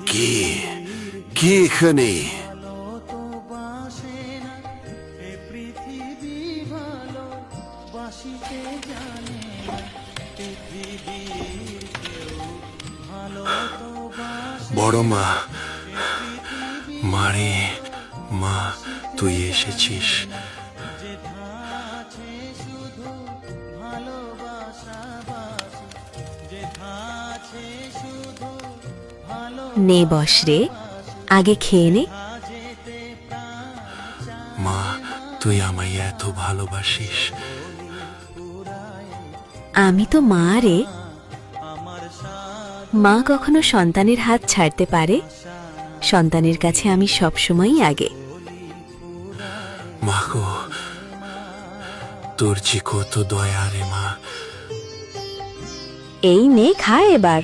কে কে এখানে? বড় মা, মারে, মা তুই এসেছিস। নে বস রে, আগে খেয়ে নে। মা তুই আমায় এত ভালোবাসিস। আমি তো মা রে। মা কখনো সন্তানের হাত ছাড়তে পারে? সন্তানের কাছে আমি সবসময়ই আগে। মা গো, তোর যে কত দয়া রে মা। এই নে খা এবার।